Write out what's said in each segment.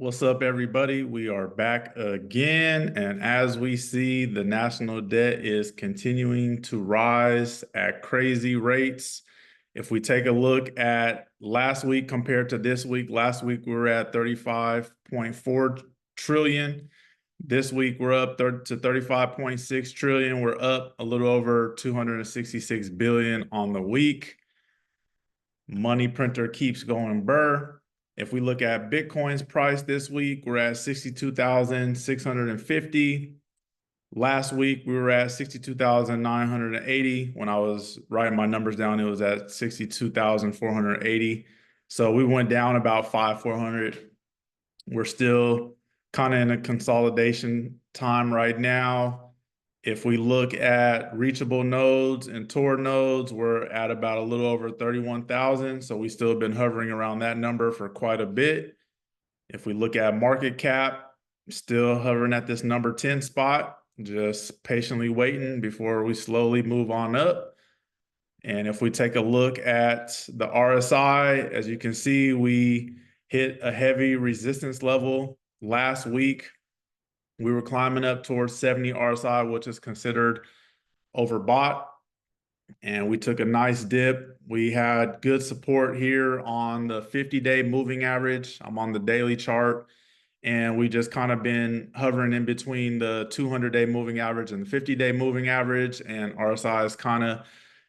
What's up, everybody? We are back again. And as we see, the national debt is continuing to rise at crazy rates. If we take a look at last week compared to this week, last week we were at 35.4 trillion. This week we're up to 35.6 trillion. We're up a little over 266 billion on the week. Money printer keeps going burr. If we look at Bitcoin's price this week, we're at 62,650. Last week, we were at 62,980. When I was writing my numbers down, it was at 62,480. So we went down about 400. We're still kind of in a consolidation time right now. If we look at reachable nodes and Tor nodes, we're at about a little over 31,000. So we still have been hovering around that number for quite a bit. If we look at market cap, still hovering at this number 10 spot, just patiently waiting before we slowly move on up. And if we take a look at the RSI, as you can see, we hit a heavy resistance level last week. We were climbing up towards 70 RSI, which is considered overbought. And we took a nice dip. We had good support here on the 50-day moving average. I'm on the daily chart. And we just kind of been hovering in between the 200-day moving average and the 50-day moving average. And RSI is kind of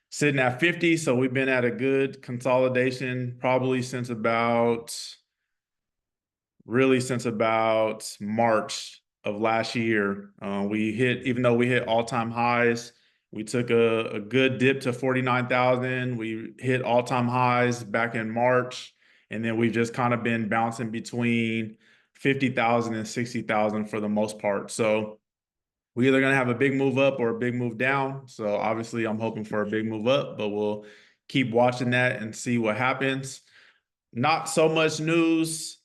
sitting at 50. So we've been at a good consolidation probably since about March of last year. Even though we hit all-time highs, we took a good dip to 49,000. We hit all-time highs back in March, and then we've just kind of been bouncing between 50,000 and 60,000 for the most part. So we're either going to have a big move up or a big move down. So obviously I'm hoping for a big move up, but we'll keep watching that and see what happens. Not so much news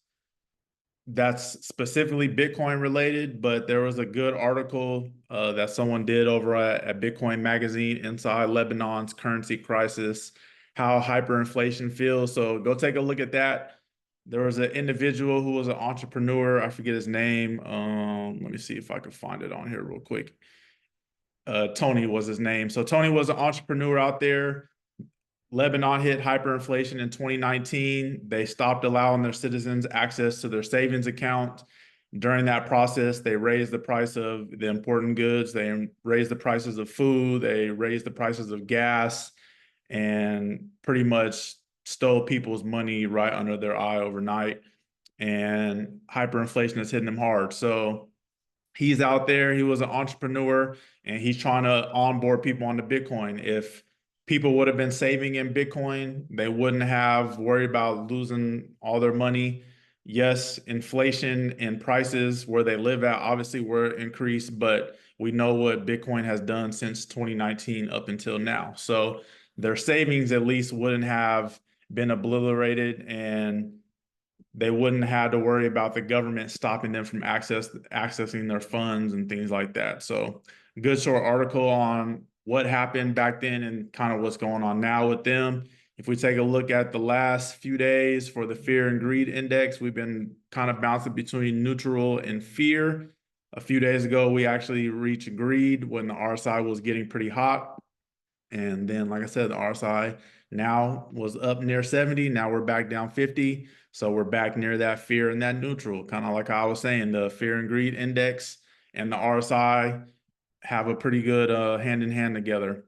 that's specifically Bitcoin related, but there was a good article that someone did over at Bitcoin Magazine, Inside Lebanon's Currency Crisis, how hyperinflation feels. So go take a look at that. There was an individual who was an entrepreneur. I forget his name. Let me see if I can find it on here real quick. Tony was his name. So Tony was an entrepreneur out there. Lebanon hit hyperinflation in 2019. They stopped allowing their citizens access to their savings account. During that process, they raised the price of the important goods. They raised the prices of food. They raised the prices of gas and pretty much stole people's money right under their eye overnight. And hyperinflation is hitting them hard. So he's out there. He was an entrepreneur and he's trying to onboard people onto Bitcoin. If people would have been saving in Bitcoin, they wouldn't have worried about losing all their money. Yes, inflation and prices where they live at obviously were increased, but we know what Bitcoin has done since 2019 up until now. So their savings at least wouldn't have been obliterated, and they wouldn't have to worry about the government stopping them from accessing their funds and things like that. So good short article on what happened back then and kind of what's going on now with them. If we take a look at the last few days for the fear and greed index, we've been kind of bouncing between neutral and fear. A few days ago, we actually reached greed when the RSI was getting pretty hot. And then, like I said, the RSI now was up near 70. Now we're back down 50. So we're back near that fear and that neutral, kind of like I was saying, the fear and greed index and the RSI have a pretty good hand in hand together.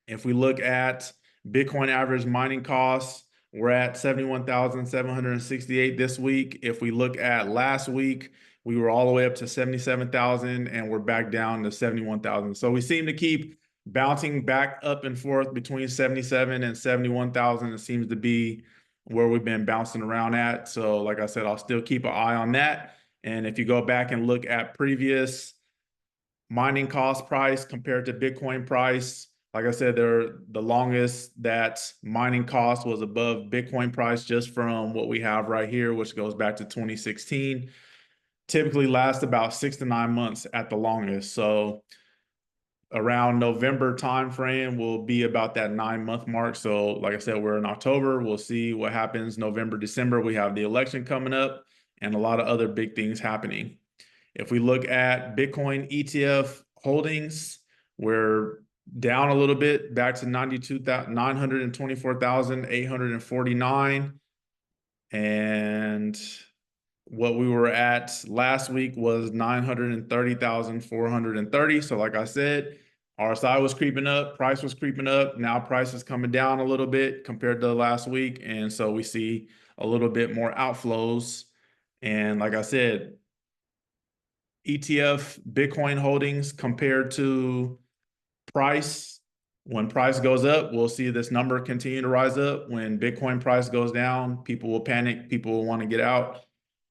If we look at Bitcoin average mining costs, we're at 71,768 this week. If we look at last week, we were all the way up to 77,000 and we're back down to 71,000. So we seem to keep bouncing back up and forth between 77 and 71,000. It seems to be where we've been bouncing around at. So like I said, I'll still keep an eye on that. And if you go back and look at previous mining cost price compared to Bitcoin price, like I said, the longest that mining cost was above Bitcoin price just from what we have right here, which goes back to 2016, typically lasts about 6 to 9 months at the longest. So around November timeframe will be about that 9-month mark. So like I said, we're in October. We'll see what happens November, December. We have the election coming up. and a lot of other big things happening. If we look at Bitcoin ETF holdings, we're down a little bit, back to 924,849. And what we were at last week was 930,430. So like I said, RSI was creeping up, price was creeping up. Now price is coming down a little bit compared to last week. And so we see a little bit more outflows. And like I said, ETF Bitcoin holdings compared to price, when price goes up, we'll see this number continue to rise up. When Bitcoin price goes down, people will panic, people will want to get out.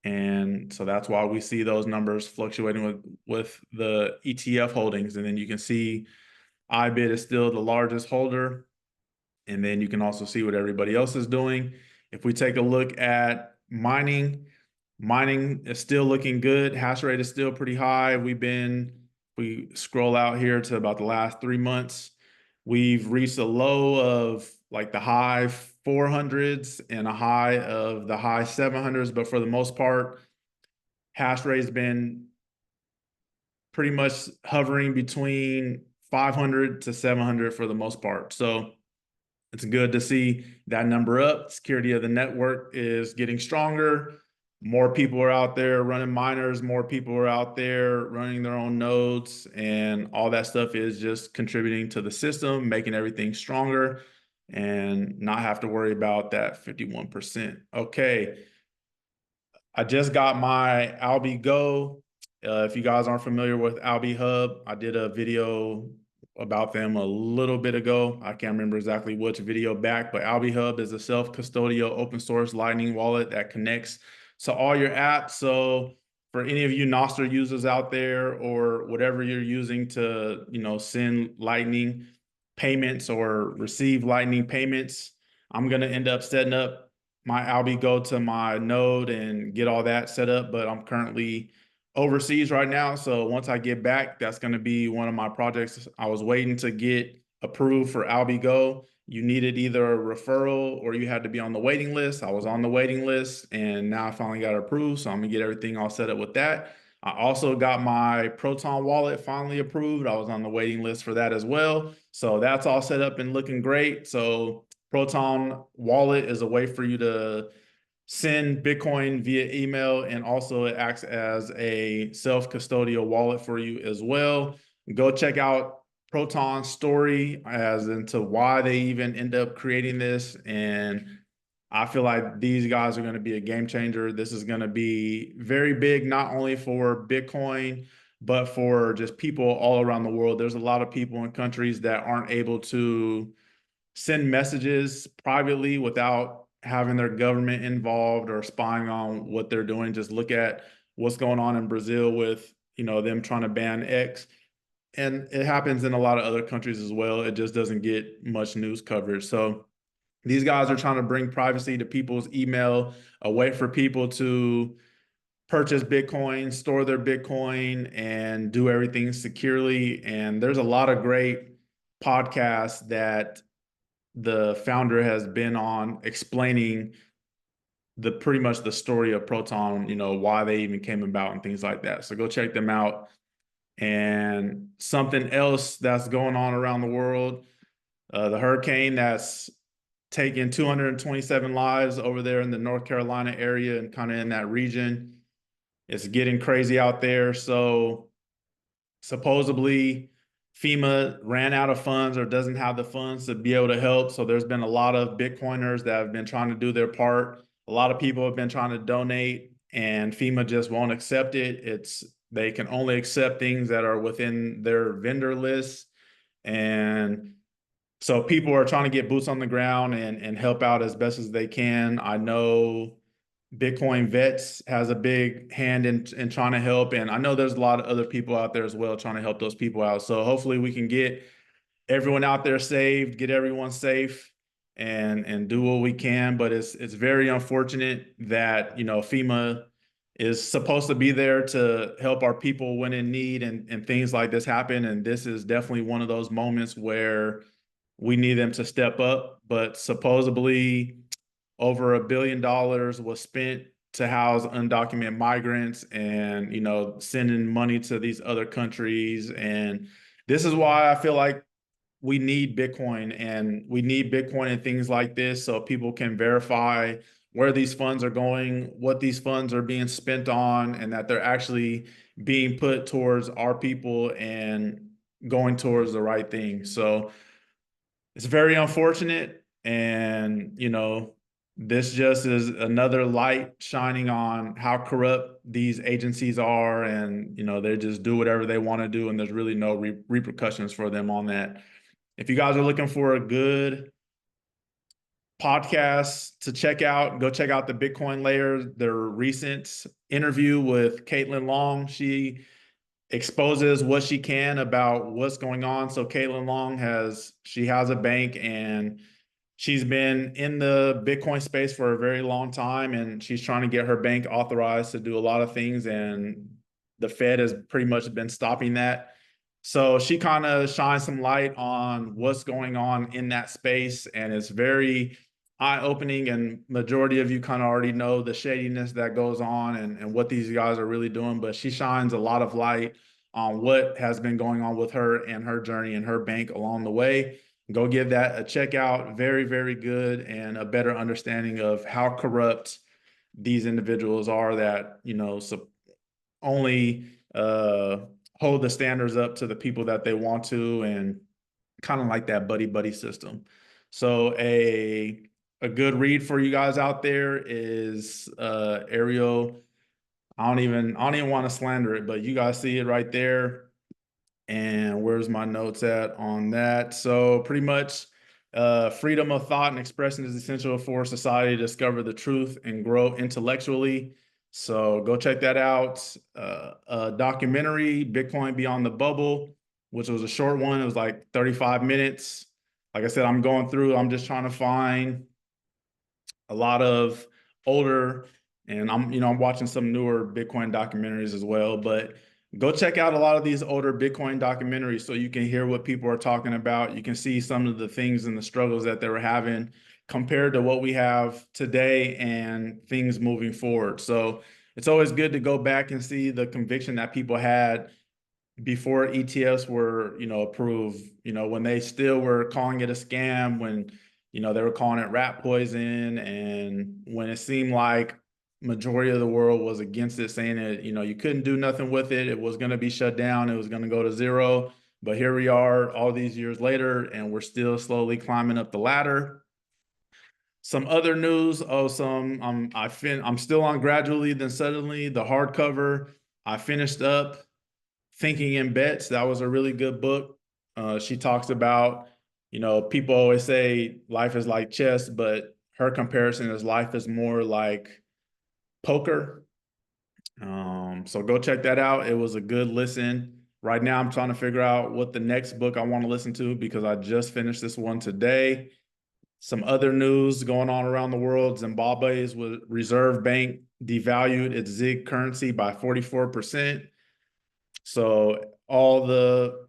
And so that's why we see those numbers fluctuating with the ETF holdings. And then you can see IBIT is still the largest holder. And then you can also see what everybody else is doing. If we take a look at mining is still looking good. Hash rate is still pretty high. We scroll out here to about the last 3 months. We've reached a low of like the high 400s and a high of the high 700s. But for the most part, hash rate's been pretty much hovering between 500 to 700 for the most part. So it's good to see that number up. Security of the network is getting stronger. More people are out there running miners. More people are out there running their own nodes. And all that stuff is just contributing to the system, making everything stronger and not have to worry about that 51%. Okay. I just got my Albi Go. If you guys aren't familiar with Albi Hub, I did a video about them a little bit ago. I can't remember exactly which video back, but Albi Hub is a self-custodial open source Lightning wallet that connects to all your apps. So for any of you Nostr users out there, or whatever you're using to, send Lightning payments or receive Lightning payments, I'm going to end up setting up my Albi Go to my node and get all that set up. But I'm currently overseas right now. So once I get back, that's going to be one of my projects. I was waiting to get approved for Albi Go. You needed either a referral or you had to be on the waiting list. I was on the waiting list and now I finally got approved. So I'm gonna get everything all set up with that. I also got my Proton wallet finally approved. I was on the waiting list for that as well. So that's all set up and looking great. So Proton wallet is a way for you to send Bitcoin via email, and also it acts as a self-custodial wallet for you as well. Go check out Proton's story as into why they even end up creating this. And I feel like these guys are going to be a game changer. This is going to be very big, not only for Bitcoin, but for just people all around the world. There's a lot of people in countries that aren't able to send messages privately without having their government involved or spying on what they're doing. Just look at what's going on in Brazil with, them trying to ban X. And it happens in a lot of other countries as well. It just doesn't get much news coverage. So these guys are trying to bring privacy to people's email, a way for people to purchase Bitcoin, store their Bitcoin, and do everything securely. And there's a lot of great podcasts that the founder has been on explaining pretty much the story of Proton, why they even came about and things like that. So go check them out. And something else that's going on around the world, the hurricane that's taken 227 lives over there in the North Carolina area and kind of in that region. It's getting crazy out there. So supposedly FEMA ran out of funds or doesn't have the funds to be able to help. So there's been a lot of Bitcoiners that have been trying to do their part. A lot of people have been trying to donate and FEMA just won't accept it. They can only accept things that are within their vendor list. And so people are trying to get boots on the ground and help out as best as they can. I know Bitcoin Vets has a big hand in trying to help. And I know there's a lot of other people out there as well trying to help those people out. So hopefully we can get everyone out there saved, get everyone safe and do what we can. But it's very unfortunate that, FEMA is supposed to be there to help our people when in need and things like this happen. And this is definitely one of those moments where we need them to step up. But supposedly over $1 billion was spent to house undocumented migrants and, you know, sending money to these other countries. And this is why I feel like we need Bitcoin, and we need Bitcoin and things like this so people can verify where these funds are going, what these funds are being spent on, and that they're actually being put towards our people and going towards the right thing. So it's very unfortunate. And, you know, this just is another light shining on how corrupt these agencies are. And, you know, they just do whatever they want to do. And there's really no repercussions for them on that. If you guys are looking for a good podcast to check out, go check out the Bitcoin Layer, their recent interview with Caitlin Long. She exposes what she can about what's going on. So Caitlin Long she has a bank, and she's been in the Bitcoin space for a very long time, and she's trying to get her bank authorized to do a lot of things, and the Fed has pretty much been stopping that. So she kind of shines some light on what's going on in that space, and it's very eye-opening, and majority of you kind of already know the shadiness that goes on and what these guys are really doing, but she shines a lot of light on what has been going on with her and her journey and her bank along the way. Go give that a check out. Very, very good, and a better understanding of how corrupt these individuals are that, you know, only hold the standards up to the people that they want to, and kind of like that buddy buddy system. So a good read for you guys out there is Ariel. I don't even want to slander it, but you guys see it right there. And where's my notes at on that? So pretty much freedom of thought and expression is essential for society to discover the truth and grow intellectually. So go check that out. A documentary, Bitcoin Beyond the Bubble, which was a short one. It was like 35 minutes. Like I said, I'm just trying to find a lot of older, and I'm watching some newer Bitcoin documentaries as well, but go check out a lot of these older Bitcoin documentaries so you can hear what people are talking about. You can see some of the things and the struggles that they were having compared to what we have today and things moving forward. So it's always good to go back and see the conviction that people had before ETFs were, approved, when they still were calling it a scam, when, they were calling it rat poison, and when it seemed like majority of the world was against it, saying that, you couldn't do nothing with it. It was going to be shut down. It was going to go to zero. But here we are all these years later, and we're still slowly climbing up the ladder. Some other news. I'm still on Gradually Then Suddenly, the hardcover. I finished up Thinking in Bets. That was a really good book. She talks about, people always say life is like chess, but her comparison is life is more like poker. So go check that out. It was a good listen. Right now, I'm trying to figure out what the next book I want to listen to, because I just finished this one today. Some other news going on around the world. Zimbabwe's Reserve Bank devalued its ZiG currency by 44%. So all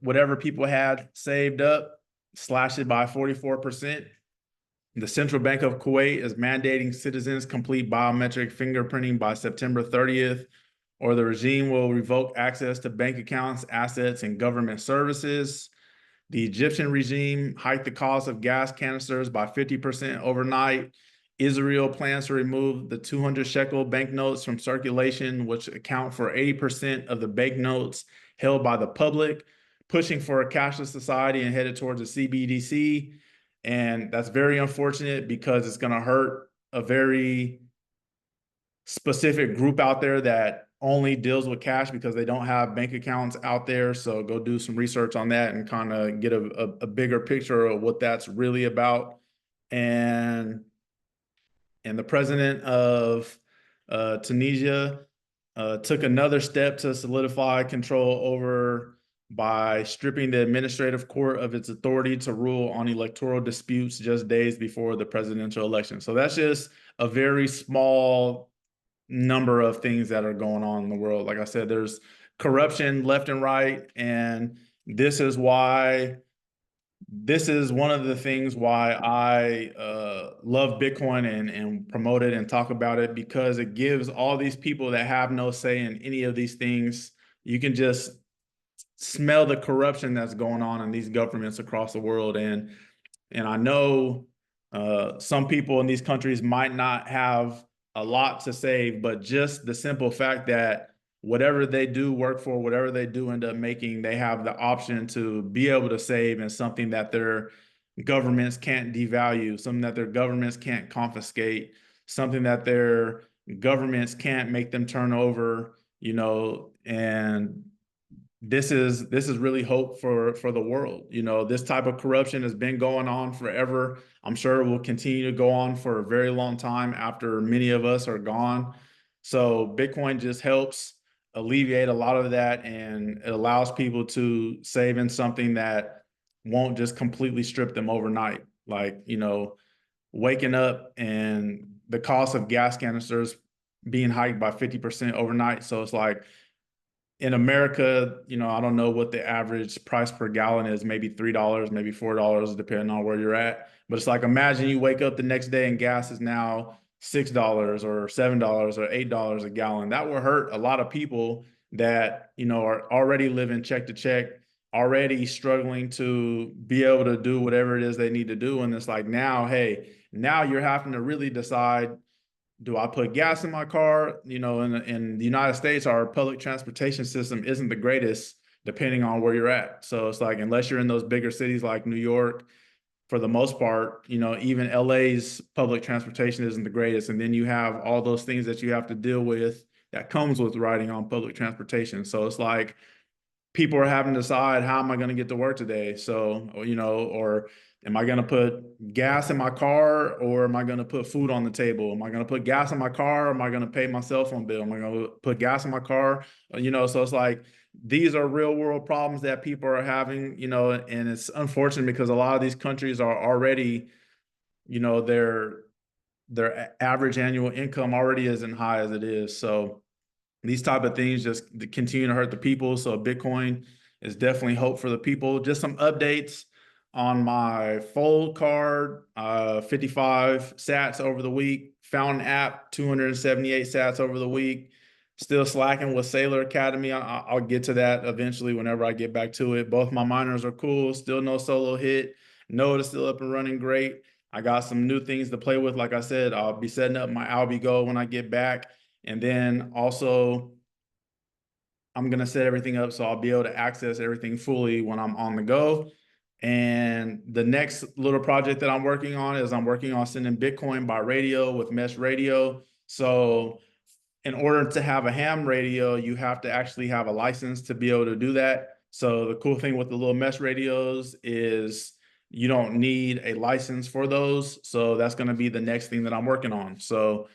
whatever people had saved up, slashed it by 44%. The Central Bank of Kuwait is mandating citizens complete biometric fingerprinting by September 30th, or the regime will revoke access to bank accounts, assets, and government services. The Egyptian regime hiked the cost of gas canisters by 50% overnight. Israel plans to remove the 200 shekel banknotes from circulation, which account for 80% of the banknotes held by the public, pushing for a cashless society and headed towards a CBDC. And that's very unfortunate, because it's going to hurt a very specific group out there that only deals with cash because they don't have bank accounts out there. So go do some research on that and kind of get a bigger picture of what that's really about. And the president of Tunisia took another step to solidify control over by stripping the administrative court of its authority to rule on electoral disputes just days before the presidential election. So that's just a very small number of things that are going on in the world. Like I said, there's corruption left and right, and this is why This is one of the things why I love Bitcoin and promote it and talk about it, because it gives all these people that have no say in any of these things. You can just smell the corruption that's going on in these governments across the world. And I know some people in these countries might not have a lot to save, but just the simple fact that whatever they do work for, whatever they do end up making, they have the option to be able to save in something that their governments can't devalue, something that their governments can't confiscate, something that their governments can't make them turn over, and this is really hope for the world. This type of corruption has been going on forever. I'm sure it will continue to go on for a very long time after many of us are gone. So Bitcoin just helps alleviate a lot of that, and it allows people to save in something that won't just completely strip them overnight. Like, waking up and the cost of gas canisters being hiked by 50% overnight. So it's like, in America, I don't know what the average price per gallon is, maybe $3, maybe $4, depending on where you're at. But it's like, imagine you wake up the next day and gas is now $6 or $7 or $8 a gallon. That will hurt a lot of people that, are already living check to check, already struggling to be able to do whatever it is they need to do. And it's like, now, hey, now you're having to really decide, do I put gas in my car? In the United States, our public transportation system isn't the greatest depending on where you're at. So it's like, unless you're in those bigger cities like New York, for the most part, even LA's public transportation isn't the greatest. And then you have all those things that you have to deal with that comes with riding on public transportation. So it's like, people are having to decide, how am I going to get to work today? So, or am I going to put gas in my car, or am I going to put food on the table? Am I going to put gas in my car, or am I going to pay my cell phone bill? Am I going to put gas in my car? So it's like, these are real world problems that people are having, and it's unfortunate because a lot of these countries are already, their average annual income already isn't high as it is. So these type of things just continue to hurt the people. So Bitcoin is definitely hope for the people. Just some updates on my Fold card, 55 sats over the week. Fountain app, 278 sats over the week. Still slacking with Sailor Academy. I'll get to that eventually whenever I get back to it. Both my miners are cool. Still no solo hit. Node is still up and running great. I got some new things to play with. Like I said, I'll be setting up my Albigo when I get back. And then also, I'm going to set everything up so I'll be able to access everything fully when I'm on the go. And the next little project that I'm working on is I'm working on sending Bitcoin by radio with mesh radio. So in order to have a ham radio, you have to actually have a license to be able to do that. So the cool thing with the little mesh radios is you don't need a license for those. So that's going to be the next thing that I'm working on. So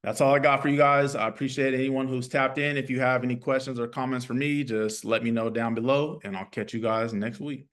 that's all I got for you guys. I appreciate anyone who's tapped in. If you have any questions or comments for me, just let me know down below, and I'll catch you guys next week.